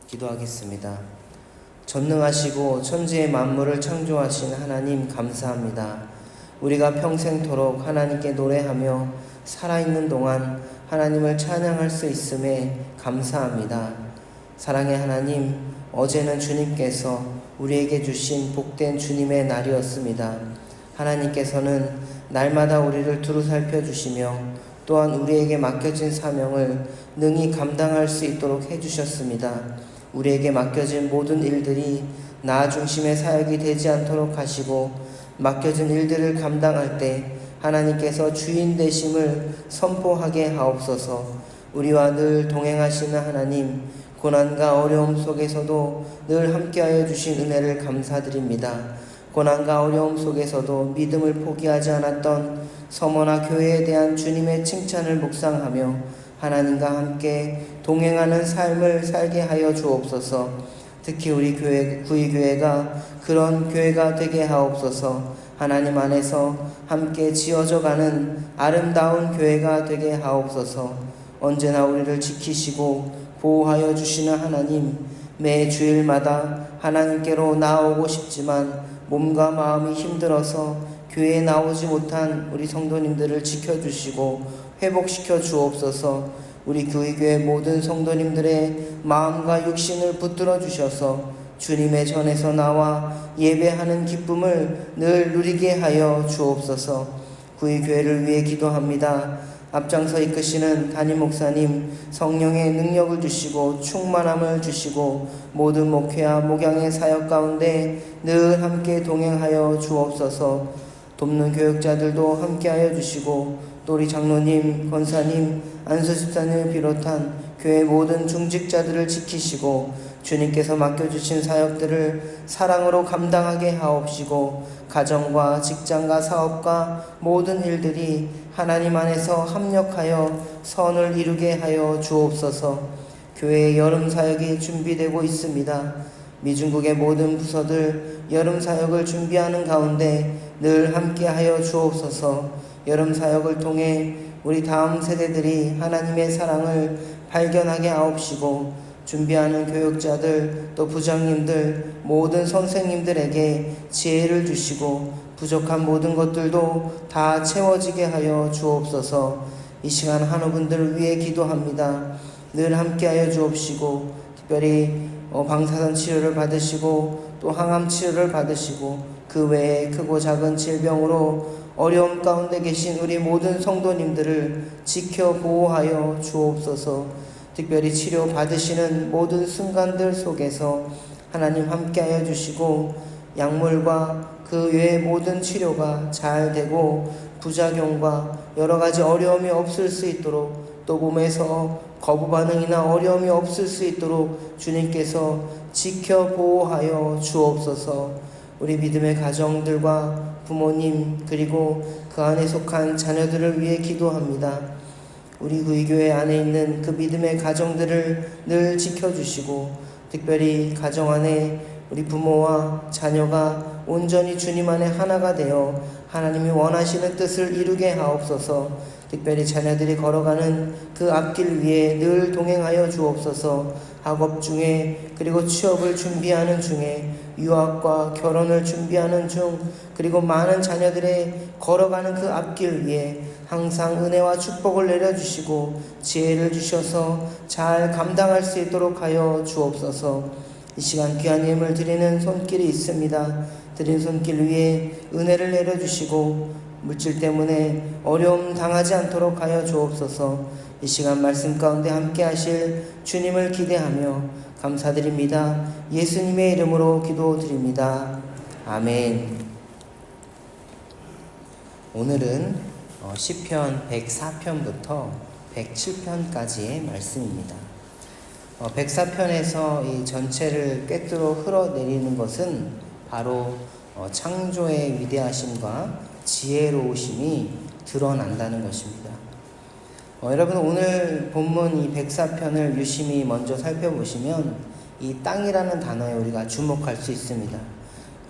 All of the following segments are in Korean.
기도하겠습니다. 전능하시고 천지의 만물을 창조하신 하나님 감사합니다. 우리가 평생토록 하나님께 노래하며 살아있는 동안 하나님을 찬양할 수 있음에 감사합니다. 사랑의 하나님, 어제는 주님께서 우리에게 주신 복된 주님의 날이었습니다. 하나님께서는 날마다 우리를 두루 살펴주시며 또한 우리에게 맡겨진 사명을 능히 감당할 수 있도록 해주셨습니다. 우리에게 맡겨진 모든 일들이 나 중심의 사역이 되지 않도록 하시고 맡겨진 일들을 감당할 때 하나님께서 주인 되심을 선포하게 하옵소서. 우리와 늘 동행하시는 하나님, 고난과 어려움 속에서도 늘 함께하여 주신 은혜를 감사드립니다. 고난과 어려움 속에서도 믿음을 포기하지 않았던 서머나 교회에 대한 주님의 칭찬을 묵상하며 하나님과 함께 동행하는 삶을 살게 하여 주옵소서. 특히 우리 구의교회가 그런 교회가 되게 하옵소서. 하나님 안에서 함께 지어져가는 아름다운 교회가 되게 하옵소서. 언제나 우리를 지키시고 보호하여 주시는 하나님, 매 주일마다 하나님께로 나오고 싶지만 몸과 마음이 힘들어서 교회에 나오지 못한 우리 성도님들을 지켜주시고 회복시켜 주옵소서. 우리 교회 모든 성도님들의 마음과 육신을 붙들어 주셔서 주님의 전에서 나와 예배하는 기쁨을 늘 누리게 하여 주옵소서. 구의교회를 위해 기도합니다. 앞장서 이끄시는 담임 목사님, 성령의 능력을 주시고 충만함을 주시고 모든 목회와 목양의 사역 가운데 늘 함께 동행하여 주옵소서. 돕는 교육자들도 함께하여 주시고 또 우리 장로님, 권사님, 안수집사님을 비롯한 교회 모든 중직자들을 지키시고 주님께서 맡겨주신 사역들을 사랑으로 감당하게 하옵시고 가정과 직장과 사업과 모든 일들이 하나님 안에서 합력하여 선을 이루게 하여 주옵소서. 교회의 여름 사역이 준비되고 있습니다. 미중국의 모든 부서들 여름 사역을 준비하는 가운데 늘 함께하여 주옵소서. 여름 사역을 통해 우리 다음 세대들이 하나님의 사랑을 발견하게 하옵시고 준비하는 교육자들 또 부장님들 모든 선생님들에게 지혜를 주시고 부족한 모든 것들도 다 채워지게 하여 주옵소서. 이 시간 한우분들을 위해 기도합니다. 늘 함께하여 주옵시고 특별히 방사선 치료를 받으시고 또 항암 치료를 받으시고 그 외에 크고 작은 질병으로 어려움 가운데 계신 우리 모든 성도님들을 지켜 보호하여 주옵소서. 특별히 치료 받으시는 모든 순간들 속에서 하나님 함께하여 주시고 약물과 그 외의 모든 치료가 잘 되고 부작용과 여러 가지 어려움이 없을 수 있도록 또 몸에서 거부 반응이나 어려움이 없을 수 있도록 주님께서 지켜 보호하여 주옵소서. 우리 믿음의 가정들과 부모님 그리고 그 안에 속한 자녀들을 위해 기도합니다. 우리 구의교회 안에 있는 그 믿음의 가정들을 늘 지켜주시고 특별히 가정 안에 우리 부모와 자녀가 온전히 주님 안에 하나가 되어 하나님이 원하시는 뜻을 이루게 하옵소서. 특별히 자녀들이 걸어가는 그 앞길 위에 늘 동행하여 주옵소서. 학업 중에 그리고 취업을 준비하는 중에 유학과 결혼을 준비하는 중 그리고 많은 자녀들의 걸어가는 그 앞길 위에 항상 은혜와 축복을 내려주시고 지혜를 주셔서 잘 감당할 수 있도록 하여 주옵소서. 이 시간 귀한 예물 드리는 손길이 있습니다. 드린 손길 위에 은혜를 내려주시고 물질 때문에 어려움 당하지 않도록 하여 주옵소서. 이 시간 말씀 가운데 함께 하실 주님을 기대하며 감사드립니다. 예수님의 이름으로 기도드립니다. 아멘. 오늘은 시편 104편부터 107편까지의 말씀입니다. 104편에서 이 전체를 꿰뚫어 흘러내리는 것은 바로 창조의 위대하심과 지혜로우심이 드러난다는 것입니다. 여러분 오늘 본문 이 104편을 유심히 먼저 살펴보시면 이 땅이라는 단어에 우리가 주목할 수 있습니다.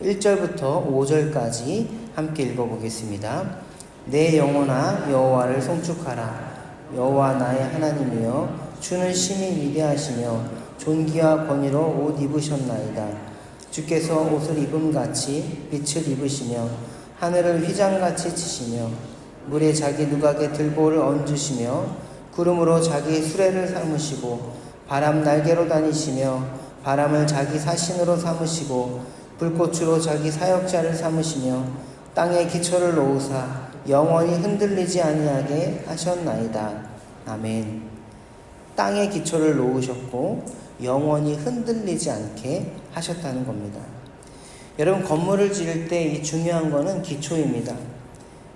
1절부터 5절까지 함께 읽어보겠습니다. 내 영혼아 여호와를 송축하라. 여호와 나의 하나님이여 주는 심히 위대하시며 존귀와 권위로 옷 입으셨나이다. 주께서 옷을 입음같이 빛을 입으시며 하늘을 휘장같이 치시며 물에 자기 누각에 들보를 얹으시며 구름으로 자기 수레를 삼으시고 바람 날개로 다니시며 바람을 자기 사신으로 삼으시고 불꽃으로 자기 사역자를 삼으시며 땅에 기초를 놓으사 영원히 흔들리지 아니하게 하셨나이다. 아멘. 땅에 기초를 놓으셨고 영원히 흔들리지 않게 하셨다는 겁니다. 여러분, 건물을 지을 때 이 중요한 거는 기초입니다.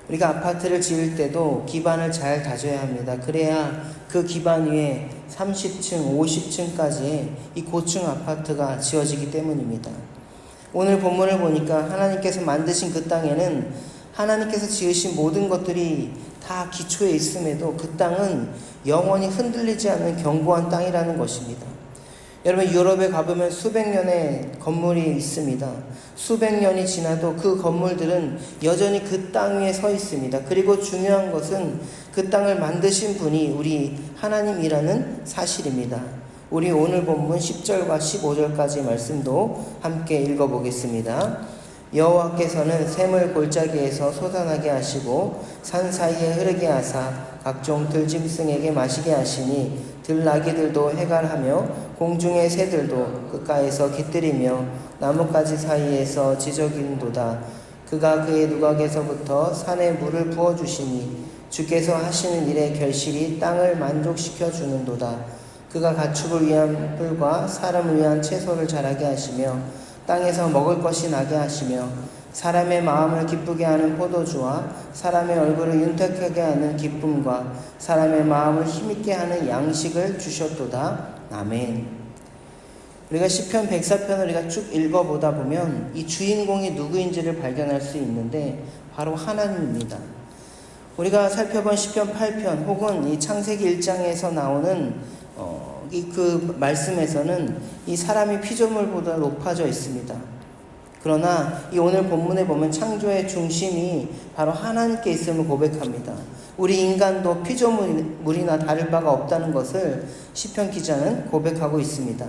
우리가 아파트를 지을 때도 기반을 잘 다져야 합니다. 그래야 그 기반 위에 30층, 50층까지의 이 고층 아파트가 지어지기 때문입니다. 오늘 본문을 보니까 하나님께서 만드신 그 땅에는 하나님께서 지으신 모든 것들이 다 기초에 있음에도 그 땅은 영원히 흔들리지 않는 견고한 땅이라는 것입니다. 여러분, 유럽에 가보면 수백 년의 건물이 있습니다. 수백 년이 지나도 그 건물들은 여전히 그 땅 위에 서 있습니다. 그리고 중요한 것은 그 땅을 만드신 분이 우리 하나님이라는 사실입니다. 우리 오늘 본문 10절과 15절까지 말씀도 함께 읽어보겠습니다. 여호와께서는 샘을 골짜기에서 솟아나게 하시고 산 사이에 흐르게 하사 각종 들짐승에게 마시게 하시니 들나귀들도 해갈하며 공중의 새들도 끝가에서 깃들이며 나뭇가지 사이에서 지저귀는도다. 그가 그의 누각에서부터 산에 물을 부어주시니 주께서 하시는 일의 결실이 땅을 만족시켜 주는도다. 그가 가축을 위한 뿔과 사람을 위한 채소를 자라게 하시며 땅에서 먹을 것이 나게 하시며 사람의 마음을 기쁘게 하는 포도주와 사람의 얼굴을 윤택하게 하는 기쁨과 사람의 마음을 힘있게 하는 양식을 주셨도다. 아멘. 우리가 시편 104편을 우리가 쭉 읽어보다 보면 이 주인공이 누구인지를 발견할 수 있는데 바로 하나님입니다. 우리가 살펴본 시편 8편 혹은 이 창세기 1장에서 나오는 그 말씀에서는 이 사람이 피조물보다 높아져 있습니다. 그러나 이 오늘 본문에 보면 창조의 중심이 바로 하나님께 있음을 고백합니다. 우리 인간도 피조물이나 다를 바가 없다는 것을 시편 기자는 고백하고 있습니다.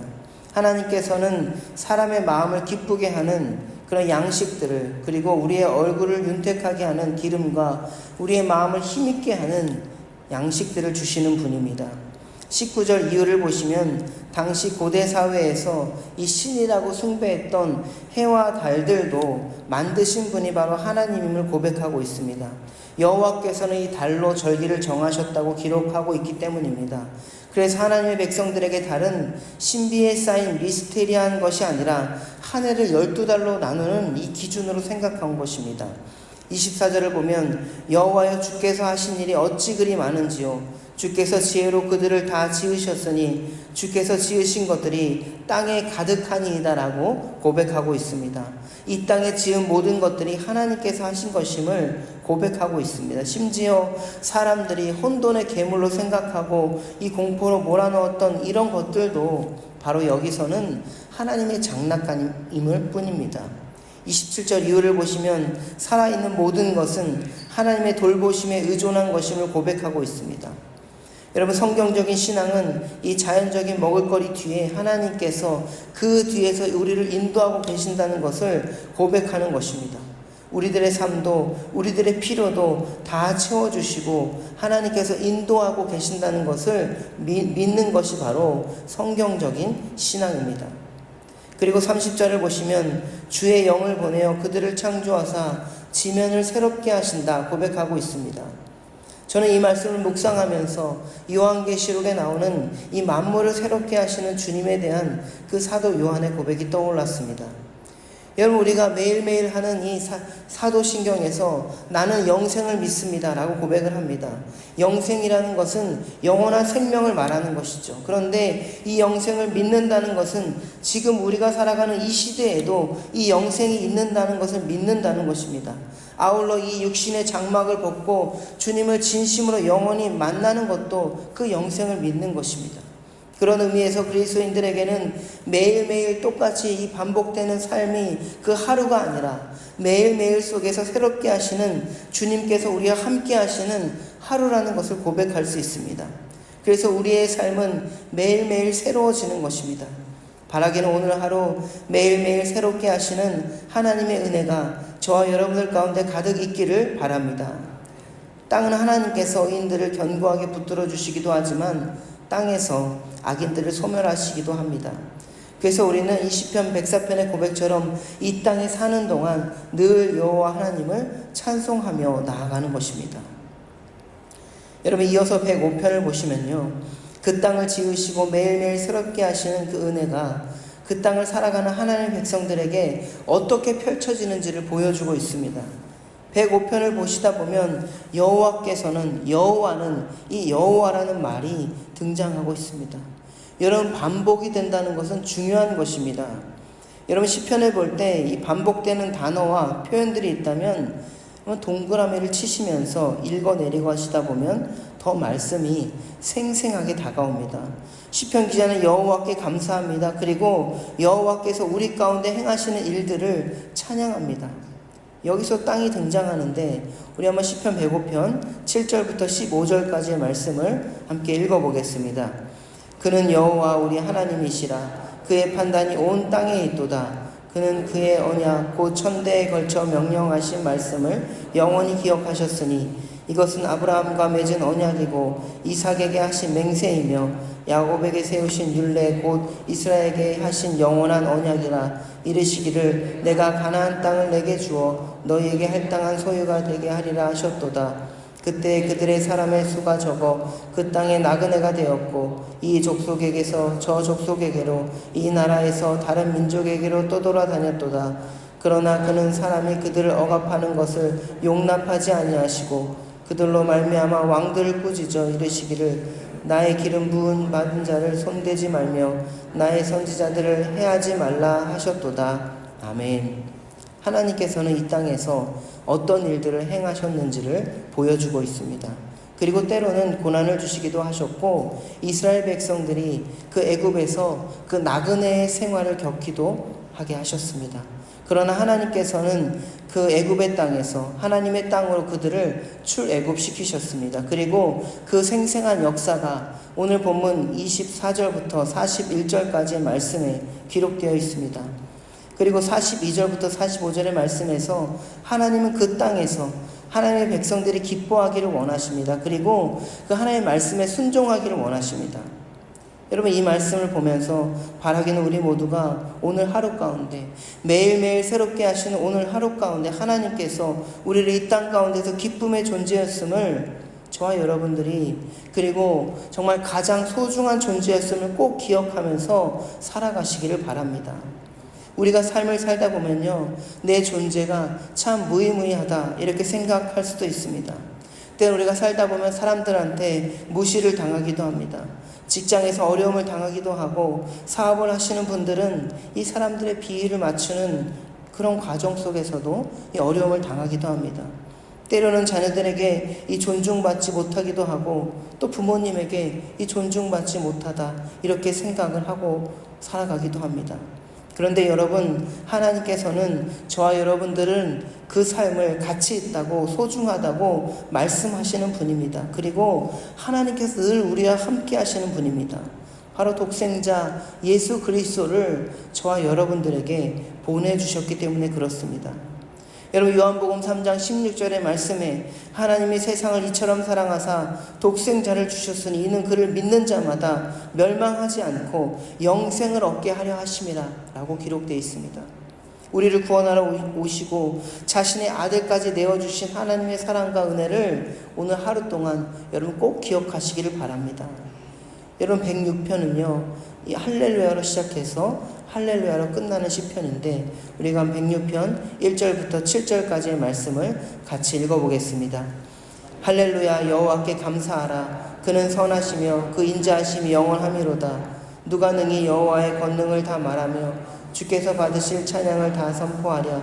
하나님께서는 사람의 마음을 기쁘게 하는 그런 양식들을, 그리고 우리의 얼굴을 윤택하게 하는 기름과 우리의 마음을 힘있게 하는 양식들을 주시는 분입니다. 19절 이유를 보시면 당시 고대 사회에서 이 신이라고 숭배했던 해와 달들도 만드신 분이 바로 하나님임을 고백하고 있습니다. 여호와께서는 이 달로 절기를 정하셨다고 기록하고 있기 때문입니다. 그래서 하나님의 백성들에게 달은 신비에 쌓인 미스테리한 것이 아니라 한 해를 12달로 나누는 이 기준으로 생각한 것입니다. 24절을 보면 여호와여 주께서 하신 일이 어찌 그리 많은지요 주께서 지혜로 그들을 다 지으셨으니 주께서 지으신 것들이 땅에 가득하니이다라고 고백하고 있습니다. 이 땅에 지은 모든 것들이 하나님께서 하신 것임을 고백하고 있습니다. 심지어 사람들이 혼돈의 괴물로 생각하고 이 공포로 몰아넣었던 이런 것들도 바로 여기서는 하나님의 장난감임을 뿐입니다. 27절 이유를 보시면 살아있는 모든 것은 하나님의 돌보심에 의존한 것임을 고백하고 있습니다. 여러분, 성경적인 신앙은 이 자연적인 먹을거리 뒤에 하나님께서 그 뒤에서 우리를 인도하고 계신다는 것을 고백하는 것입니다. 우리들의 삶도 우리들의 필요도 다 채워주시고 하나님께서 인도하고 계신다는 것을 믿는 것이 바로 성경적인 신앙입니다. 그리고 30절을 보시면 주의 영을 보내어 그들을 창조하사 지면을 새롭게 하신다 고백하고 있습니다. 저는 이 말씀을 묵상하면서 요한계시록에 나오는 이 만물을 새롭게 하시는 주님에 대한 그 사도 요한의 고백이 떠올랐습니다. 여러분, 우리가 매일매일 하는 이 사도신경에서 나는 영생을 믿습니다 라고 고백을 합니다. 영생이라는 것은 영원한 생명을 말하는 것이죠. 그런데 이 영생을 믿는다는 것은 지금 우리가 살아가는 이 시대에도 이 영생이 있는다는 것을 믿는다는 것입니다. 아울러 이 육신의 장막을 벗고 주님을 진심으로 영원히 만나는 것도 그 영생을 믿는 것입니다. 그런 의미에서 그리스도인들에게는 매일매일 똑같이 이 반복되는 삶이 그 하루가 아니라 매일매일 속에서 새롭게 하시는 주님께서 우리와 함께 하시는 하루라는 것을 고백할 수 있습니다. 그래서 우리의 삶은 매일매일 새로워지는 것입니다. 바라기는 오늘 하루 매일매일 새롭게 하시는 하나님의 은혜가 저와 여러분들 가운데 가득 있기를 바랍니다. 땅은 하나님께서 의인들을 견고하게 붙들어 주시기도 하지만 땅에서 악인들을 소멸하시기도 합니다. 그래서 우리는 이 시편 104편의 고백처럼 이 땅에 사는 동안 늘 여호와 하나님을 찬송하며 나아가는 것입니다. 여러분, 이어서 105편을 보시면요, 그 땅을 지으시고 매일매일 새롭게 하시는 그 은혜가 그 땅을 살아가는 하나님의 백성들에게 어떻게 펼쳐지는지를 보여주고 있습니다. 105편을 보시다 보면 여호와께서는, 여호와는, 이 여호와라는 말이 등장하고 있습니다. 여러분, 반복이 된다는 것은 중요한 것입니다. 여러분, 시편을 볼 때 이 반복되는 단어와 표현들이 있다면 동그라미를 치시면서 읽어내리고 하시다 보면 더 말씀이 생생하게 다가옵니다. 시편 기자는 여호와께 감사합니다. 그리고 여호와께서 우리 가운데 행하시는 일들을 찬양합니다. 여기서 땅이 등장하는데 우리 한번 시편 105편 7절부터 15절까지의 말씀을 함께 읽어보겠습니다. 그는 여호와 우리 하나님이시라. 그의 판단이 온 땅에 있도다. 그는 그의 언약 곧 천대에 걸쳐 명령하신 말씀을 영원히 기억하셨으니 이것은 아브라함과 맺은 언약이고 이삭에게 하신 맹세이며 야곱에게 세우신 율례 곧 이스라엘에게 하신 영원한 언약이라. 이르시기를 내가 가나안 땅을 내게 주어 너희에게 할당한 소유가 되게 하리라 하셨도다. 그때 그들의 사람의 수가 적어 그 땅에 나그네가 되었고 이 족속에게서 저 족속에게로 이 나라에서 다른 민족에게로 떠돌아다녔도다. 그러나 그는 사람이 그들을 억압하는 것을 용납하지 아니하시고 그들로 말미암아 왕들을 꾸짖어 이르시기를 나의 기름 부은 받은 자를 손대지 말며 나의 선지자들을 해하지 말라 하셨도다. 아멘. 하나님께서는 이 땅에서 어떤 일들을 행하셨는지를 보여주고 있습니다. 그리고 때로는 고난을 주시기도 하셨고 이스라엘 백성들이 그 애굽에서 그 나그네의 생활을 겪기도 하게 하셨습니다. 그러나 하나님께서는 그 애굽의 땅에서 하나님의 땅으로 그들을 출애굽시키셨습니다. 그리고 그 생생한 역사가 오늘 본문 24절부터 41절까지의 말씀에 기록되어 있습니다. 그리고 42절부터 45절의 말씀에서 하나님은 그 땅에서 하나님의 백성들이 기뻐하기를 원하십니다. 그리고 그 하나님의 말씀에 순종하기를 원하십니다. 여러분, 이 말씀을 보면서 바라기는 우리 모두가 오늘 하루 가운데 매일매일 새롭게 하시는 오늘 하루 가운데 하나님께서 우리를 이 땅 가운데서 기쁨의 존재였음을 저와 여러분들이, 그리고 정말 가장 소중한 존재였음을 꼭 기억하면서 살아가시기를 바랍니다. 우리가 삶을 살다 보면요, 내 존재가 참 무의미하다 이렇게 생각할 수도 있습니다. 때로 우리가 살다 보면 사람들한테 무시를 당하기도 합니다. 직장에서 어려움을 당하기도 하고 사업을 하시는 분들은 이 사람들의 비위를 맞추는 그런 과정 속에서도 이 어려움을 당하기도 합니다. 때로는 자녀들에게 이 존중받지 못하기도 하고 또 부모님에게 이 존중받지 못하다 이렇게 생각을 하고 살아가기도 합니다. 그런데 여러분, 하나님께서는 저와 여러분들은 그 삶을 가치 있다고 소중하다고 말씀하시는 분입니다. 그리고 하나님께서 늘 우리와 함께 하시는 분입니다. 바로 독생자 예수 그리스도를 저와 여러분들에게 보내주셨기 때문에 그렇습니다. 여러분, 요한복음 3장 16절의 말씀에 하나님이 세상을 이처럼 사랑하사 독생자를 주셨으니 이는 그를 믿는 자마다 멸망하지 않고 영생을 얻게 하려 하심이라 라고 기록되어 있습니다. 우리를 구원하러 오시고 자신의 아들까지 내어주신 하나님의 사랑과 은혜를 오늘 하루 동안 여러분 꼭 기억하시기를 바랍니다. 여러분, 106편은요 이 할렐루야로 시작해서 할렐루야로 끝나는 시편인데 우리가 106편 1절부터 7절까지의 말씀을 같이 읽어보겠습니다. 할렐루야, 여호와께 감사하라. 그는 선하시며 그 인자하심이 영원하미로다. 누가 능히 여호와의 권능을 다 말하며 주께서 받으실 찬양을 다 선포하랴.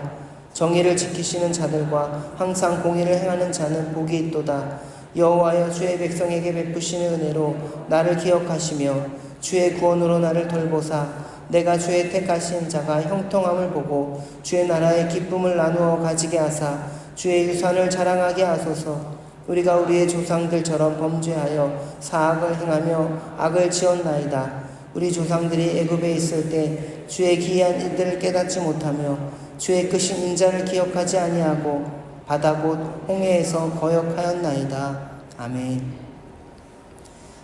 정의를 지키시는 자들과 항상 공의를 행하는 자는 복이 있도다. 여호와여, 주의 백성에게 베푸시는 은혜로 나를 기억하시며 주의 구원으로 나를 돌보사 내가 주의 택하신 자가 형통함을 보고 주의 나라의 기쁨을 나누어 가지게 하사 주의 유산을 자랑하게 하소서. 우리가 우리의 조상들처럼 범죄하여 사악을 행하며 악을 지었나이다. 우리 조상들이 애굽에 있을 때 주의 기이한 일들을 깨닫지 못하며 주의 크신 인자를 기억하지 아니하고 바다 곧 홍해에서 거역하였나이다. 아멘.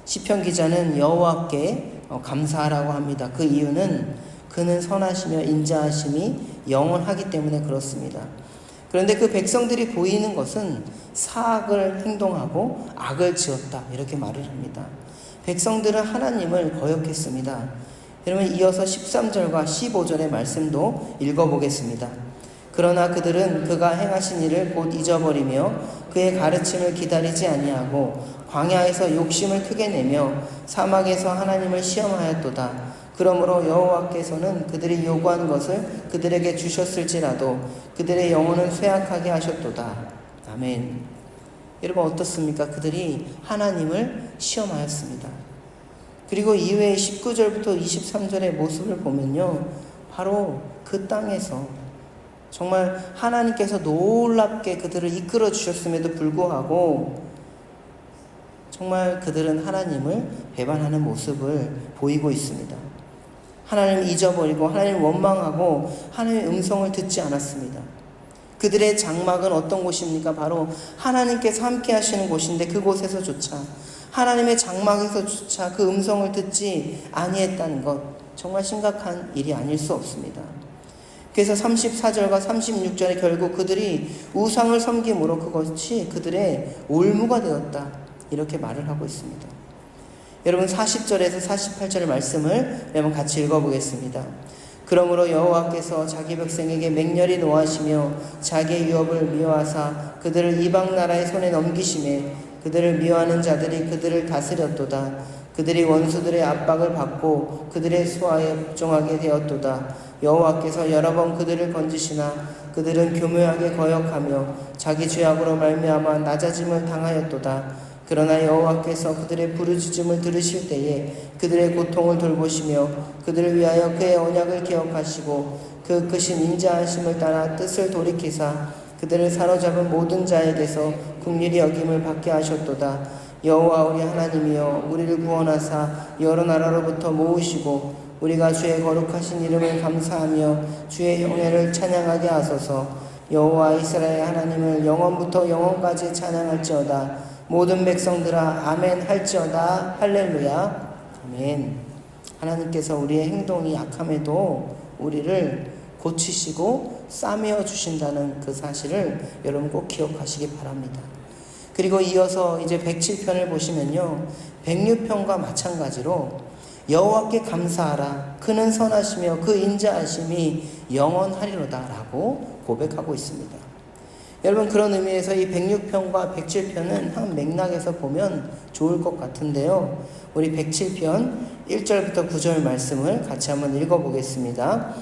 시편 기자는 여호와께 감사하라고 합니다. 그 이유는 그는 선하시며 인자하심이 영원하기 때문에 그렇습니다. 그런데 그 백성들이 보이는 것은 사악을 행동하고 악을 지었다, 이렇게 말을 합니다. 백성들은 하나님을 거역했습니다. 여러분, 이어서 13절과 15절의 말씀도 읽어보겠습니다. 그러나 그들은 그가 행하신 일을 곧 잊어버리며 그의 가르침을 기다리지 아니하고 광야에서 욕심을 크게 내며 사막에서 하나님을 시험하였도다. 그러므로 여호와께서는 그들이 요구한 것을 그들에게 주셨을지라도 그들의 영혼은 쇠약하게 하셨도다. 아멘. 여러분, 어떻습니까? 그들이 하나님을 시험하였습니다. 그리고 이외에 19절부터 23절의 모습을 보면요, 바로 그 땅에서 정말 하나님께서 놀랍게 그들을 이끌어 주셨음에도 불구하고 정말 그들은 하나님을 배반하는 모습을 보이고 있습니다. 하나님을 잊어버리고 하나님을 원망하고 하나님의 음성을 듣지 않았습니다. 그들의 장막은 어떤 곳입니까? 바로 하나님께서 함께 하시는 곳인데 그곳에서조차, 하나님의 장막에서조차 그 음성을 듣지 아니했다는 것, 정말 심각한 일이 아닐 수 없습니다. 그래서 34절과 36절에 결국 그들이 우상을 섬김으로 그것이 그들의 올무가 되었다, 이렇게 말을 하고 있습니다. 여러분, 40절에서 48절의 말씀을 여러분 같이 읽어보겠습니다. 그러므로 여호와께서 자기 백성에게 맹렬히 노하시며 자기의 유업을 미워하사 그들을 이방 나라의 손에 넘기심에 그들을 미워하는 자들이 그들을 다스렸도다. 그들이 원수들의 압박을 받고 그들의 수하에 복종하게 되었도다. 여호와께서 여러 번 그들을 건지시나 그들은 교묘하게 거역하며 자기 죄악으로 말미암아 낮아짐을 당하였도다. 그러나 여호와께서 그들의 부르짖음을 들으실 때에 그들의 고통을 돌보시며 그들을 위하여 그의 언약을 기억하시고 그 크신 인자하심을 따라 뜻을 돌이키사 그들을 사로잡은 모든 자에게서 긍휼히 여김을 받게 하셨도다. 여호와 우리 하나님이여, 우리를 구원하사 여러 나라로부터 모으시고 우리가 주의 거룩하신 이름을 감사하며 주의 영예를 찬양하게 하소서. 여호와 이스라엘 하나님을 영원부터 영원까지 찬양할지어다. 모든 백성들아 아멘 할지어다. 할렐루야. 아멘. 하나님께서 우리의 행동이 악함에도 우리를 고치시고 싸매어 주신다는 그 사실을 여러분 꼭 기억하시기 바랍니다. 그리고 이어서 이제 107편을 보시면요, 106편과 마찬가지로 여호와께 감사하라, 그는 선하시며 그 인자하심이 영원하리로다 라고 고백하고 있습니다. 여러분, 그런 의미에서 이 106편과 107편은 한 맥락에서 보면 좋을 것 같은데요, 우리 107편 1절부터 9절 말씀을 같이 한번 읽어보겠습니다.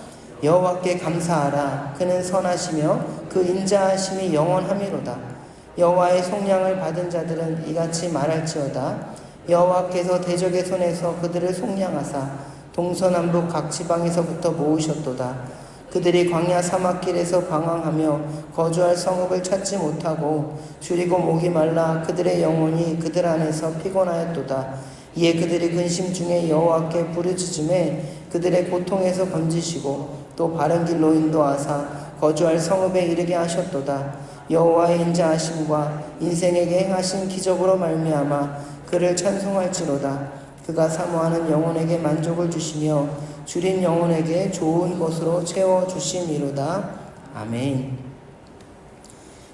여호와께 감사하라, 그는 선하시며 그 인자하심이 영원함이로다. 여호와의 속량을 받은 자들은 이같이 말할지어다. 여호와께서 대적의 손에서 그들을 속량하사 동서남북 각 지방에서부터 모으셨도다. 그들이 광야 사막길에서 방황하며 거주할 성읍을 찾지 못하고 줄이고 목이 말라 그들의 영혼이 그들 안에서 피곤하였도다. 이에 그들이 근심 중에 여호와께 부르짖음에 그들의 고통에서 건지시고 또 바른 길로 인도하사 거주할 성읍에 이르게 하셨도다. 여호와의 인자하심과 인생에게 행하신 기적으로 말미암아 그를 찬송할지로다. 그가 사모하는 영혼에게 만족을 주시며 줄인 영혼에게 좋은 것으로 채워주심이로다. 아멘.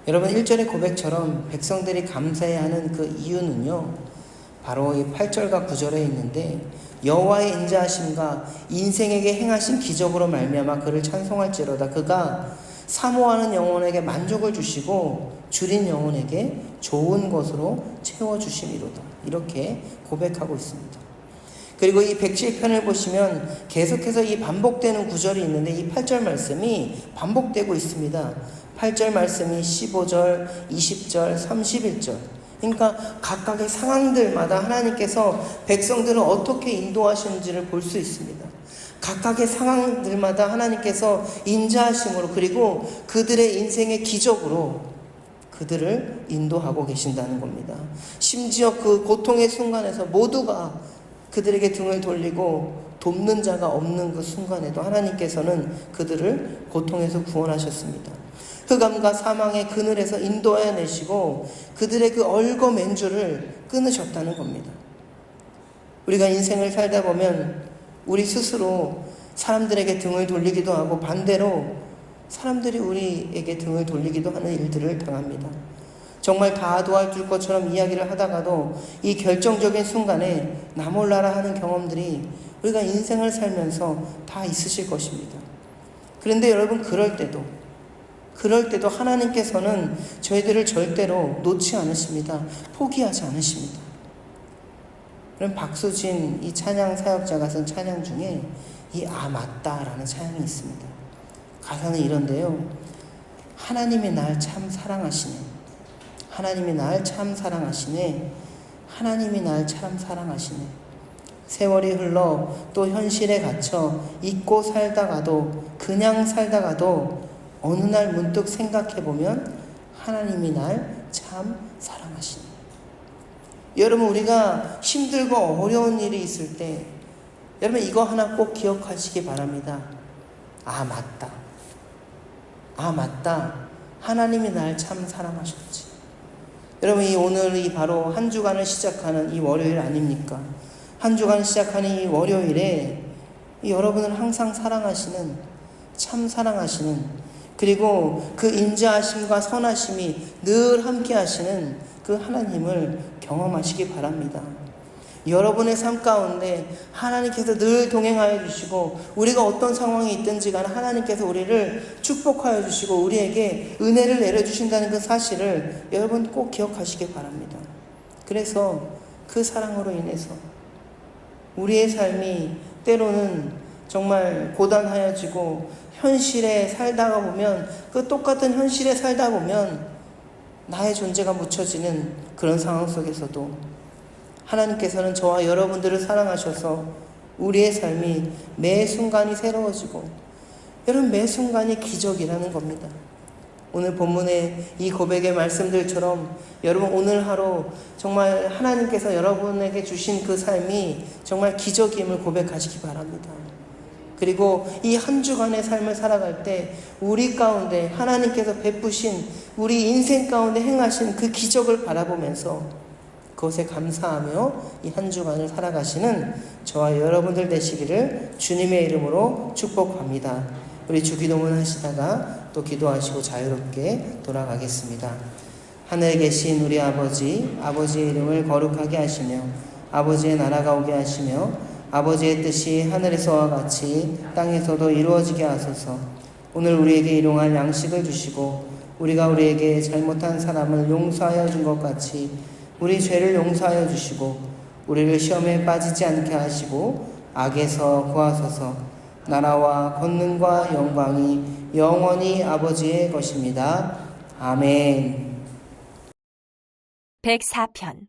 여러분, 1절의 고백처럼 백성들이 감사해야 하는 그 이유는요, 바로 이 8절과 9절에 있는데, 여호와의 인자하심과 인생에게 행하신 기적으로 말미암아 그를 찬송할지로다. 그가 사모하는 영혼에게 만족을 주시고 줄인 영혼에게 좋은 것으로 채워주심이로다. 이렇게 고백하고 있습니다. 그리고 이 107편을 보시면 계속해서 이 반복되는 구절이 있는데 이 8절 말씀이 반복되고 있습니다. 8절 말씀이 15절, 20절, 31절. 그러니까 각각의 상황들마다 하나님께서 백성들을 어떻게 인도하시는지를 볼 수 있습니다. 각각의 상황들마다 하나님께서 인자하심으로 그리고 그들의 인생의 기적으로 그들을 인도하고 계신다는 겁니다. 심지어 그 고통의 순간에서 모두가 그들에게 등을 돌리고 돕는 자가 없는 그 순간에도 하나님께서는 그들을 고통에서 구원하셨습니다. 흑암과 사망의 그늘에서 인도하여 내시고 그들의 그 얼거맨줄을 끊으셨다는 겁니다. 우리가 인생을 살다 보면 우리 스스로 사람들에게 등을 돌리기도 하고 반대로 사람들이 우리에게 등을 돌리기도 하는 일들을 당합니다. 정말 다 도와줄 것처럼 이야기를 하다가도 이 결정적인 순간에 나 몰라라 하는 경험들이 우리가 인생을 살면서 다 있으실 것입니다. 그런데 여러분, 그럴 때도 하나님께서는 저희들을 절대로 놓지 않으십니다. 포기하지 않으십니다. 그럼 박수진 이 찬양 사역자가 쓴 찬양 중에 이 맞다라는 찬양이 있습니다. 가사는 이런데요. 하나님이 날 참 사랑하시네. 하나님이 날 참 사랑하시네. 하나님이 날 참 사랑하시네. 세월이 흘러 또 현실에 갇혀 잊고 살다가도 그냥 살다가도 어느 날 문득 생각해보면 하나님이 날 참 사랑하시네. 여러분, 우리가 힘들고 어려운 일이 있을 때 여러분 이거 하나 꼭 기억하시기 바랍니다. 맞다. 하나님이 날 참 사랑하셨지. 여러분, 오늘이 바로 한 주간을 시작하는 이 월요일 아닙니까? 한 주간 시작하는 이 월요일에 여러분을 항상 사랑하시는, 참 사랑하시는, 그리고 그 인자하심과 선하심이 늘 함께 하시는 그 하나님을 경험하시기 바랍니다. 여러분의 삶 가운데 하나님께서 늘 동행하여 주시고 우리가 어떤 상황이 있든지 간에 하나님께서 우리를 축복하여 주시고 우리에게 은혜를 내려주신다는 그 사실을 여러분 꼭 기억하시기 바랍니다. 그래서 그 사랑으로 인해서 우리의 삶이 때로는 정말 고단하여지고 현실에 살다가 보면 그 똑같은 현실에 살다 보면 나의 존재가 묻혀지는 그런 상황 속에서도 하나님께서는 저와 여러분들을 사랑하셔서 우리의 삶이 매 순간이 새로워지고 여러분 매 순간이 기적이라는 겁니다. 오늘 본문의 이 고백의 말씀들처럼 여러분 오늘 하루 정말 하나님께서 여러분에게 주신 그 삶이 정말 기적임을 고백하시기 바랍니다. 그리고 이 한 주간의 삶을 살아갈 때 우리 가운데 하나님께서 베푸신 우리 인생 가운데 행하신 그 기적을 바라보면서 그것에 감사하며 이 한 주간을 살아가시는 저와 여러분들 되시기를 주님의 이름으로 축복합니다. 우리 주기도문 하시다가 또 기도하시고 자유롭게 돌아가겠습니다. 하늘에 계신 우리 아버지의 이름을 거룩하게 하시며 아버지의 나라가 오게 하시며 아버지의 뜻이 하늘에서와 같이 땅에서도 이루어지게 하소서. 오늘 우리에게 일용할 양식을 주시고 우리가 우리에게 잘못한 사람을 용서하여 준 것 같이 우리 죄를 용서하여 주시고 우리를 시험에 빠지지 않게 하시고 악에서 구하소서. 나라와 권능과 영광이 영원히 아버지의 것입니다. 아멘. 104편.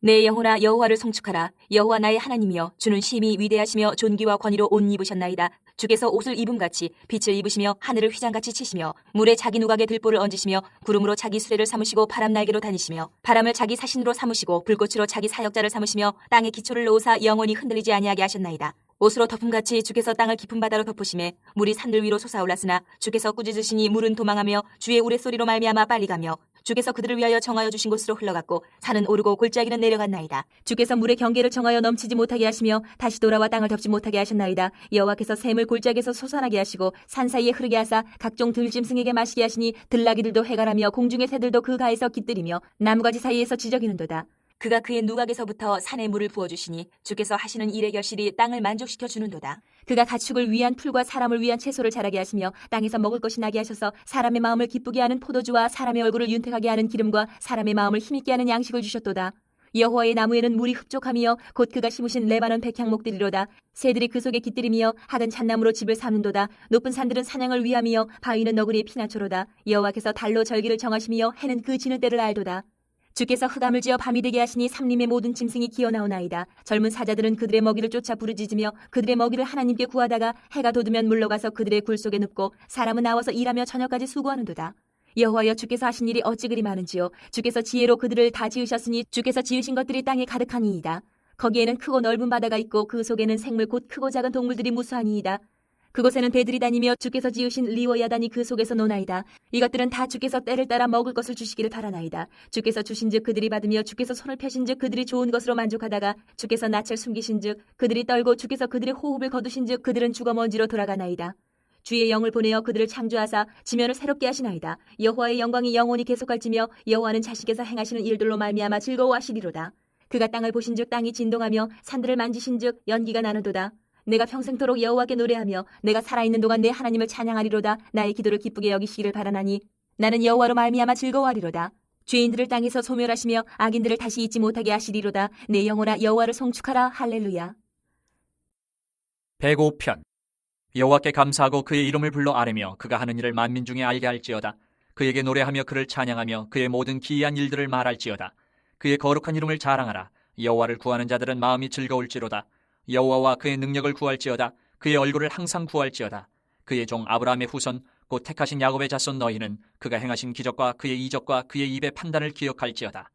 내 영혼아 여호와를 송축하라. 여호와 나의 하나님이여, 주는 심히 위대하시며 존귀와 권위로 옷 입으셨나이다. 주께서 옷을 입음같이 빛을 입으시며 하늘을 휘장같이 치시며 물에 자기 누각에 들보를 얹으시며 구름으로 자기 수레를 삼으시고 바람 날개로 다니시며 바람을 자기 사신으로 삼으시고 불꽃으로 자기 사역자를 삼으시며 땅에 기초를 놓으사 영원히 흔들리지 아니하게 하셨나이다. 옷으로 덮음같이 주께서 땅을 깊은 바다로 덮으시매 물이 산들 위로 솟아올랐으나 주께서 꾸짖으시니 물은 도망하며 주의 우레소리로 말미암아 빨리 가며 주께서 그들을 위하여 정하여 주신 곳으로 흘러갔고 산은 오르고 골짜기는 내려갔나이다. 주께서 물의 경계를 정하여 넘치지 못하게 하시며 다시 돌아와 땅을 덮지 못하게 하셨나이다. 여호와께서 샘을 골짜기에서 솟아나게 하시고 산 사이에 흐르게 하사 각종 들짐승에게 마시게 하시니 들나귀들도 해갈하며 공중의 새들도 그 가에서 깃들이며 나무가지 사이에서 지저귀는도다. 그가 그의 누각에서부터 산에 물을 부어주시니 주께서 하시는 일의 결실이 땅을 만족시켜 주는도다. 그가 가축을 위한 풀과 사람을 위한 채소를 자라게 하시며 땅에서 먹을 것이 나게 하셔서 사람의 마음을 기쁘게 하는 포도주와 사람의 얼굴을 윤택하게 하는 기름과 사람의 마음을 힘있게 하는 양식을 주셨도다. 여호와의 나무에는 물이 흡족하며 곧 그가 심으신 레바논 백향목들이로다. 새들이 그 속에 깃들이며 학은 잣나무로 집을 삼는도다. 높은 산들은 사냥을 위함이요 바위는 너구리의 피나초로다. 여호와께서 달로 절기를 정하시며 해는 그 지는 때를 알도다. 주께서 흑암을 지어 밤이 되게 하시니 삼림의 모든 짐승이 기어나오나이다. 젊은 사자들은 그들의 먹이를 쫓아 부르짖으며 그들의 먹이를 하나님께 구하다가 해가 돋으면 물러가서 그들의 굴 속에 눕고 사람은 나와서 일하며 저녁까지 수고하는도다. 여호와여, 주께서 하신 일이 어찌 그리 많은지요. 주께서 지혜로 그들을 다 지으셨으니 주께서 지으신 것들이 땅에 가득하니이다. 거기에는 크고 넓은 바다가 있고 그 속에는 생물 곧 크고 작은 동물들이 무수하니이다. 그곳에는 배들이 다니며 주께서 지으신 리워 야단이 그 속에서 노나이다. 이것들은 다 주께서 때를 따라 먹을 것을 주시기를 바라나이다. 주께서 주신즉 그들이 받으며 주께서 손을 펴신즉 그들이 좋은 것으로 만족하다가 주께서 낯을 숨기신즉 그들이 떨고 주께서 그들의 호흡을 거두신즉 그들은 죽어 먼지로 돌아가나이다. 주의 영을 보내어 그들을 창조하사 지면을 새롭게 하시나이다. 여호와의 영광이 영원히 계속할지며 여호와는 자신께서 행하시는 일들로 말미암아 즐거워하시리로다. 그가 땅을 보신즉 땅이 진동하며 산들을 만지신즉 연기가 나는도다. 내가 평생토록 여호와께 노래하며 내가 살아있는 동안 내 하나님을 찬양하리로다. 나의 기도를 기쁘게 여기시기를 바라나니 나는 여호와로 말미암아 즐거워하리로다. 죄인들을 땅에서 소멸하시며 악인들을 다시 잊지 못하게 하시리로다. 내 영혼아 여호와를 송축하라. 할렐루야. 105편. 여호와께 감사하고 그의 이름을 불러 아뢰며 그가 하는 일을 만민 중에 알게 할지어다. 그에게 노래하며 그를 찬양하며 그의 모든 기이한 일들을 말할지어다. 그의 거룩한 이름을 자랑하라. 여호와를 구하는 자들은 마음이 즐거울지로다. 여호와와 그의 능력을 구할지어다. 그의 얼굴을 항상 구할지어다. 그의 종 아브라함의 후손 곧 택하신 야곱의 자손 너희는 그가 행하신 기적과 그의 이적과 그의 입의 판단을 기억할지어다.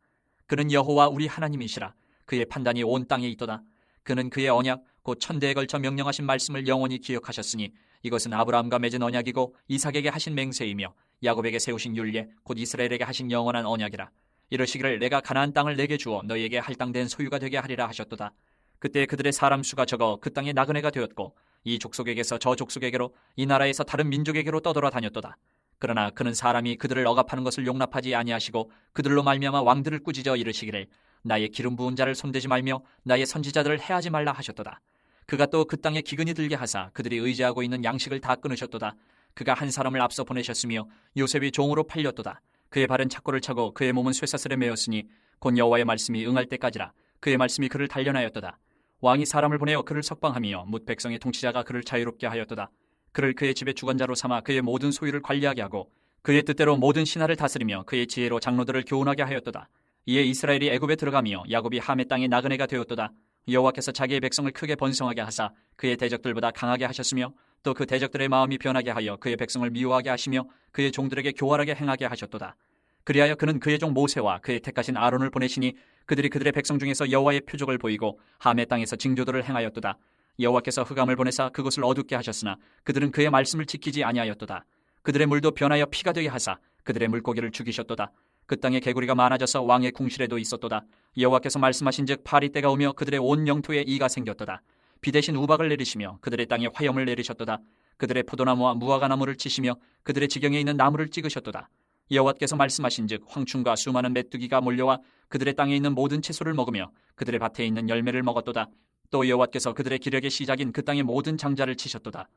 그는 여호와 우리 하나님이시라. 그의 판단이 온 땅에 있도다. 그는 그의 언약 곧 천대에 걸쳐 명령하신 말씀을 영원히 기억하셨으니 이것은 아브라함과 맺은 언약이고 이삭에게 하신 맹세이며 야곱에게 세우신 율례 곧 이스라엘에게 하신 영원한 언약이라. 이르시기를 내가 가나안 땅을 내게 주어 너희에게 할당된 소유가 되게 하리라 하셨도다. 그때 그들의 사람 수가 적어 그 땅에 나그네가 되었고 이 족속에게서 저 족속에게로 이 나라에서 다른 민족에게로 떠돌아 다녔도다. 그러나 그는 사람이 그들을 억압하는 것을 용납하지 아니하시고 그들로 말미암아 왕들을 꾸짖어 이르시기를 나의 기름 부은 자를 손대지 말며 나의 선지자들을 해하지 말라 하셨도다. 그가 또 그 땅에 기근이 들게 하사 그들이 의지하고 있는 양식을 다 끊으셨도다. 그가 한 사람을 앞서 보내셨으며 요셉이 종으로 팔렸도다. 그의 발은 착고를 차고 그의 몸은 쇠사슬에 매었으니 곧 여호와의 말씀이 응할 때까지라. 그의 말씀이 그를 단련하였도다. 왕이 사람을 보내어 그를 석방하며 뭇 백성의 통치자가 그를 자유롭게 하였도다. 그를 그의 집의 주관자로 삼아 그의 모든 소유를 관리하게 하고 그의 뜻대로 모든 신하를 다스리며 그의 지혜로 장로들을 교훈하게 하였도다. 이에 이스라엘이 애굽에 들어가며 야곱이 함의 땅에 나그네가 되었도다. 여호와께서 자기의 백성을 크게 번성하게 하사 그의 대적들보다 강하게 하셨으며 또 그 대적들의 마음이 변하게 하여 그의 백성을 미워하게 하시며 그의 종들에게 교활하게 행하게 하셨도다. 그리하여 그는 그의 종 모세와 그의 택하신 아론을 보내시니 그들이 그들의 백성 중에서 여호와의 표적을 보이고 함의 땅에서 징조들을 행하였도다. 여호와께서 흑암을 보내사 그곳을 어둡게 하셨으나 그들은 그의 말씀을 지키지 아니하였도다. 그들의 물도 변하여 피가 되게 하사 그들의 물고기를 죽이셨도다. 그 땅에 개구리가 많아져서 왕의 궁실에도 있었도다. 여호와께서 말씀하신즉 파리 때가 오며 그들의 온 영토에 이가 생겼도다. 비 대신 우박을 내리시며 그들의 땅에 화염을 내리셨도다. 그들의 포도나무와 무화과나무를 치시며 그들의 지경에 있는 나무를 찍으셨도다. 여호와께서 말씀하신즉 황충과 수많은 메뚜기가 몰려와 그들의 땅에 있는 모든 채소를 먹으며 그들의 밭에 있는 열매를 먹었도다. 또 여호와께서 그들의 기력의 시작인 그 땅의 모든 장자를 치셨도다.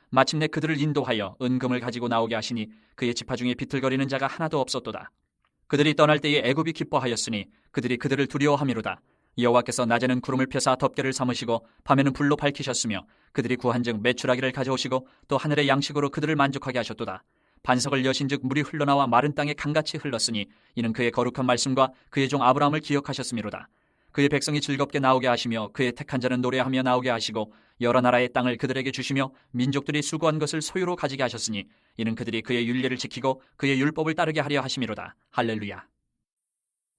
마침내 그들을 인도하여 은금을 가지고 나오게 하시니 그의 지파 중에 비틀거리는 자가 하나도 없었도다. 그들이 떠날 때에 애굽이 기뻐하였으니 그들이 그들을 두려워함이로다. 여호와께서 낮에는 구름을 펴사 덮개를 삼으시고 밤에는 불로 밝히셨으며 그들이 구한즉 메추라기를 가져오시고 또 하늘의 양식으로 그들을 만족하게 하셨도다. 반석을 여신즉 물이 흘러나와 마른 땅에 강같이 흘렀으니 이는 그의 거룩한 말씀과 그의 종 아브라함을 기억하셨음이로다. 그의 백성이 즐겁게 나오게 하시며 그의 택한 자는 노래하며 나오게 하시고 여러 나라의 땅을 그들에게 주시며 민족들이 수고한 것을 소유로 가지게 하셨으니 이는 그들이 그의 율례를 지키고 그의 율법을 따르게 하려 하심이로다. 할렐루야.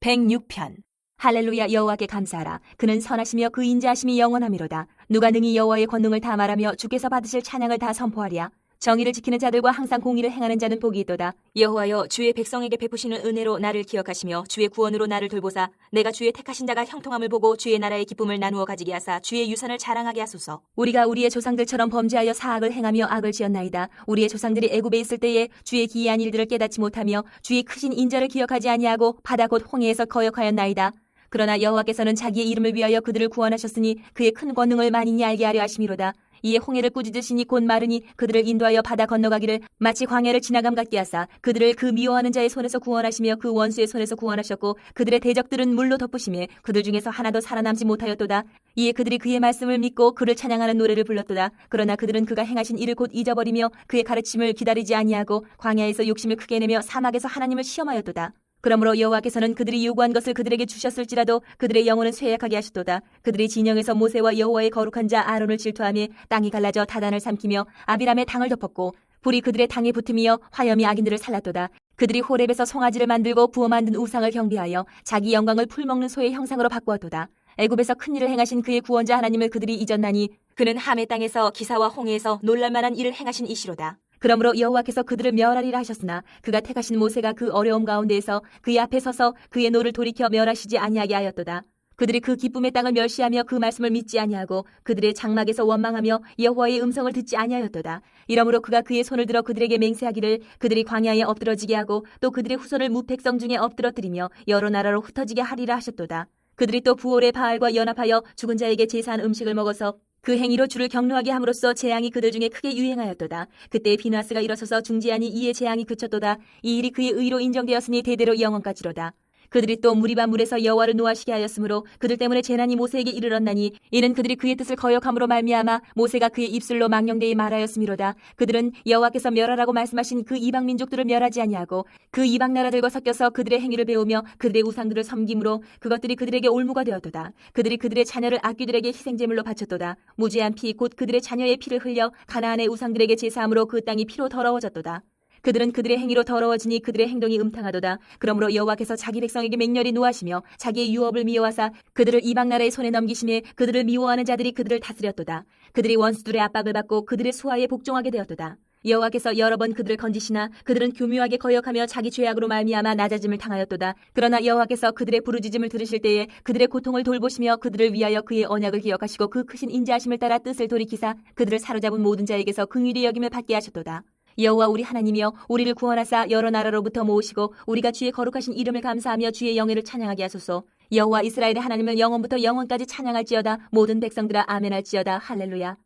106편. 할렐루야. 여호와께 감사하라. 그는 선하시며 그 인자하심이 영원하미로다. 누가 능히 여호와의 권능을 다 말하며 주께서 받으실 찬양을 다 선포하랴. 정의를 지키는 자들과 항상 공의를 행하는 자는 복이 있도다. 여호와여, 주의 백성에게 베푸시는 은혜로 나를 기억하시며 주의 구원으로 나를 돌보사 내가 주의 택하신 자가 형통함을 보고 주의 나라의 기쁨을 나누어 가지게 하사 주의 유산을 자랑하게 하소서. 우리가 우리의 조상들처럼 범죄하여 사악을 행하며 악을 지었나이다. 우리의 조상들이 애굽에 있을 때에 주의 기이한 일들을 깨닫지 못하며 주의 크신 인자를 기억하지 아니하고 바다 곧 홍해에서 거역하였나이다. 그러나 여호와께서는 자기의 이름을 위하여 그들을 구원하셨으니 그의 큰 권능을 만인이 알게 하려 하심이로다. 이에 홍해를 꾸짖으시니 곧 마르니 그들을 인도하여 바다 건너가기를 마치 광야를 지나감 같게 하사 그들을 그 미워하는 자의 손에서 구원하시며 그 원수의 손에서 구원하셨고 그들의 대적들은 물로 덮으시며 그들 중에서 하나도 살아남지 못하였도다. 이에 그들이 그의 말씀을 믿고 그를 찬양하는 노래를 불렀도다. 그러나 그들은 그가 행하신 일을 곧 잊어버리며 그의 가르침을 기다리지 아니하고 광야에서 욕심을 크게 내며 사막에서 하나님을 시험하였도다. 그러므로 여호와께서는 그들이 요구한 것을 그들에게 주셨을지라도 그들의 영혼은 쇠약하게 하셨도다. 그들이 진영에서 모세와 여호와의 거룩한 자 아론을 질투하며 땅이 갈라져 다단을 삼키며 아비람의 당을 덮었고 불이 그들의 당에 붙으며 화염이 악인들을 살랐도다. 그들이 호렙에서 송아지를 만들고 부어 만든 우상을 경배하여 자기 영광을 풀먹는 소의 형상으로 바꾸었도다. 애굽에서 큰 일을 행하신 그의 구원자 하나님을 그들이 잊었나니 그는 함의 땅에서 기사와 홍해에서 놀랄만한 일을 행하신 이시로다. 그러므로 여호와께서 그들을 멸하리라 하셨으나 그가 택하신 모세가 그 어려움 가운데에서 그의 앞에 서서 그의 노를 돌이켜 멸하시지 아니하게 하였도다. 그들이 그 기쁨의 땅을 멸시하며 그 말씀을 믿지 아니하고 그들의 장막에서 원망하며 여호와의 음성을 듣지 아니하였도다. 이러므로 그가 그의 손을 들어 그들에게 맹세하기를 그들이 광야에 엎드러지게 하고 또 그들의 후손을 무백성 중에 엎드러뜨리며 여러 나라로 흩어지게 하리라 하셨도다. 그들이 또 부올의 바알과 연합하여 죽은 자에게 제사한 음식을 먹어서 그 행위로 주를 경노하게 함으로써 재앙이 그들 중에 크게 유행하였도다. 그때 비누아스가 일어서서 중지하니 이에 재앙이 그쳤도다. 이 일이 그의 의로 인정되었으니 대대로 영원까지로다. 그들이 또 무리바 물에서 여호와를 노하시게 하였으므로 그들 때문에 재난이 모세에게 이르렀나니 이는 그들이 그의 뜻을 거역함으로 말미암아 모세가 그의 입술로 망령되이 말하였음이로다. 그들은 여호와께서 멸하라고 말씀하신 그 이방 민족들을 멸하지 아니하고 그 이방 나라들과 섞여서 그들의 행위를 배우며 그들의 우상들을 섬김으로 그것들이 그들에게 올무가 되었도다. 그들이 그들의 자녀를 악귀들에게 희생제물로 바쳤도다. 무죄한 피 곧 그들의 자녀의 피를 흘려 가나안의 우상들에게 제사함으로 그 땅이 피로 더러워졌도다. 그들은 그들의 행위로 더러워지니 그들의 행동이 음탕하도다. 그러므로 여호와께서 자기 백성에게 맹렬히 노하시며 자기의 유업을 미워하사 그들을 이방 나라의 손에 넘기심에 그들을 미워하는 자들이 그들을 다스렸도다. 그들이 원수들의 압박을 받고 그들의 수하에 복종하게 되었도다. 여호와께서 여러 번 그들을 건지시나 그들은 교묘하게 거역하며 자기 죄악으로 말미암아 낮아짐을 당하였도다. 그러나 여호와께서 그들의 부르짖음을 들으실 때에 그들의 고통을 돌보시며 그들을 위하여 그의 언약을 기억하시고 그 크신 인자하심을 따라 뜻을 돌이키사 그들을 사로잡은 모든 자에게서 긍휼히 여김을 받게 하셨도다. 여호와 우리 하나님이여 우리를 구원하사 여러 나라로부터 모으시고 우리가 주의 거룩하신 이름을 감사하며 주의 영예를 찬양하게 하소서. 여호와 이스라엘의 하나님을 영원부터 영원까지 찬양할지어다. 모든 백성들아 아멘할지어다. 할렐루야.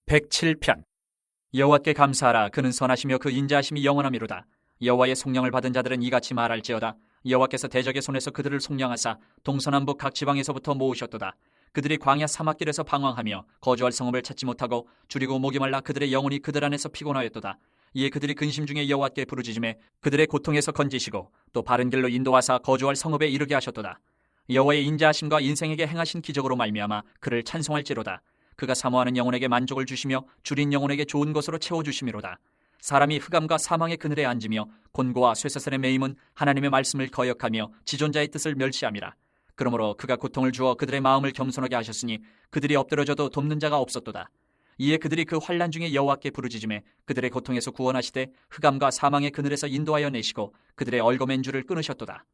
107편. 여호와께 감사하라. 그는 선하시며 그 인자하심이 영원하미로다. 여호와의 속령을 받은 자들은 이같이 말할지어다. 여호와께서 대적의 손에서 그들을 속량하사 동서남북 각 지방에서부터 모으셨도다. 그들이 광야 사막길에서 방황하며 거주할 성읍을 찾지 못하고 줄이고 목이 말라 그들의 영혼이 그들 안에서 피곤하였도다. 이에 그들이 근심 중에 여호와께 부르짖음에 그들의 고통에서 건지시고 또 바른 길로 인도하사 거주할 성읍에 이르게 하셨도다. 여호와의 인자하심과 인생에게 행하신 기적으로 말미암아 그를 찬송할지로다. 그가 사모하는 영혼에게 만족을 주시며 줄인 영혼에게 좋은 것으로 채워주심이로다. 사람이 흑암과 사망의 그늘에 앉으며 곤고와 쇠사슬의 매임은 하나님의 말씀을 거역하며 지존자의 뜻을 멸시함이라. 그러므로 그가 고통을 주어 그들의 마음을 겸손하게 하셨으니 그들이 엎드려져도 돕는 자가 없었도다. 이에 그들이 그 환난 중에 여호와께 부르짖음에 그들의 고통에서 구원하시되 흑암과 사망의 그늘에서 인도하여 내시고 그들의 얼거맨 줄을 끊으셨도다.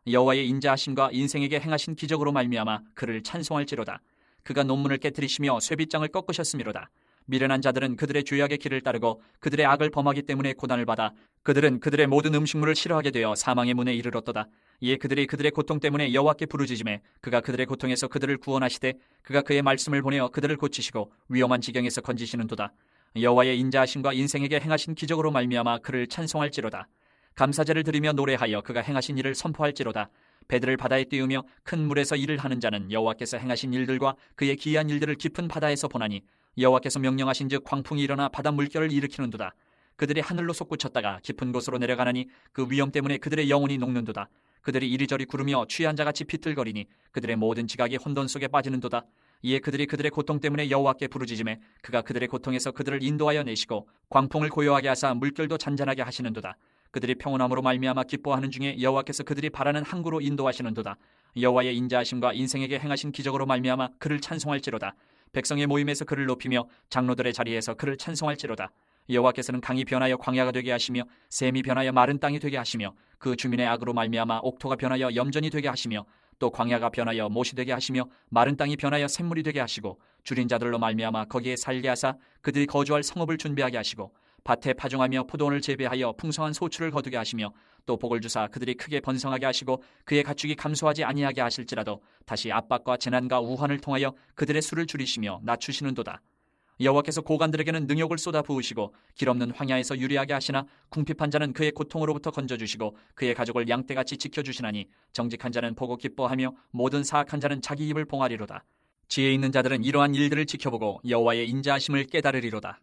여호와의 인자하심과 인생에게 행하신 기적으로 말미암아 그를 찬송할지로다. 그가 논문을 깨뜨리시며 쇠빗장을 꺾으셨음이로다. 미련한 자들은 그들의 죄악의 길을 따르고 그들의 악을 범하기 때문에 고난을 받아 그들은 그들의 모든 음식물을 싫어하게 되어 사망의 문에 이르렀도다. 이에 그들이 그들의 고통 때문에 여호와께 부르짖음에 그가 그들의 고통에서 그들을 구원하시되 그가 그의 말씀을 보내어 그들을 고치시고 위험한 지경에서 건지시는도다. 여호와의 인자하심과 인생에게 행하신 기적으로 말미암아 그를 찬송할지로다. 감사제를 드리며 노래하여 그가 행하신 일을 선포할지로다. 배들을 바다에 띄우며 큰 물에서 일을 하는 자는 여호와께서 행하신 일들과 그의 기이한 일들을 깊은 바다에서 보나니 여호와께서 명령하신즉 광풍이 일어나 바다 물결을 일으키는도다. 그들이 하늘로 솟구쳤다가 깊은 곳으로 내려가나니 그 위험 때문에 그들의 영혼이 녹는도다. 그들이 이리저리 구르며 취한 자같이 비틀거리니 그들의 모든 지각이 혼돈 속에 빠지는도다. 이에 그들이 그들의 고통 때문에 여호와께 부르짖음에 그가 그들의 고통에서 그들을 인도하여 내시고 광풍을 고요하게 하사 물결도 잔잔하게 하시는도다. 그들이 평온함으로 말미암아 기뻐하는 중에 여호와께서 그들이 바라는 항구로 인도하시는도다. 여호와의 인자하심과 인생에게 행하신 기적으로 말미암아 그를 찬송할지로다. 백성의 모임에서 그를 높이며 장로들의 자리에서 그를 찬송할지로다. 여호와께서는 강이 변하여 광야가 되게 하시며 샘이 변하여 마른 땅이 되게 하시며 그 주민의 악으로 말미암아 옥토가 변하여 염전이 되게 하시며 또 광야가 변하여 못이 되게 하시며 마른 땅이 변하여 샘물이 되게 하시고 줄인 자들로 말미암아 거기에 살게 하사 그들이 거주할 성읍을 준비하게 하시고 밭에 파종하며 포도원을 재배하여 풍성한 소출을 거두게 하시며 또 복을 주사 그들이 크게 번성하게 하시고 그의 가축이 감소하지 아니하게 하실지라도 다시 압박과 재난과 우환을 통하여 그들의 수를 줄이시며 낮추시는도다. 여호와께서 고관들에게는 능욕을 쏟아 부으시고 길없는 황야에서 유리하게 하시나 궁핍한 자는 그의 고통으로부터 건져주시고 그의 가족을 양떼같이 지켜주시나니 정직한 자는 보고 기뻐하며 모든 사악한 자는 자기 입을 봉하리로다. 지혜 있는 자들은 이러한 일들을 지켜보고 여호와의 인자하심을 깨달으리로다.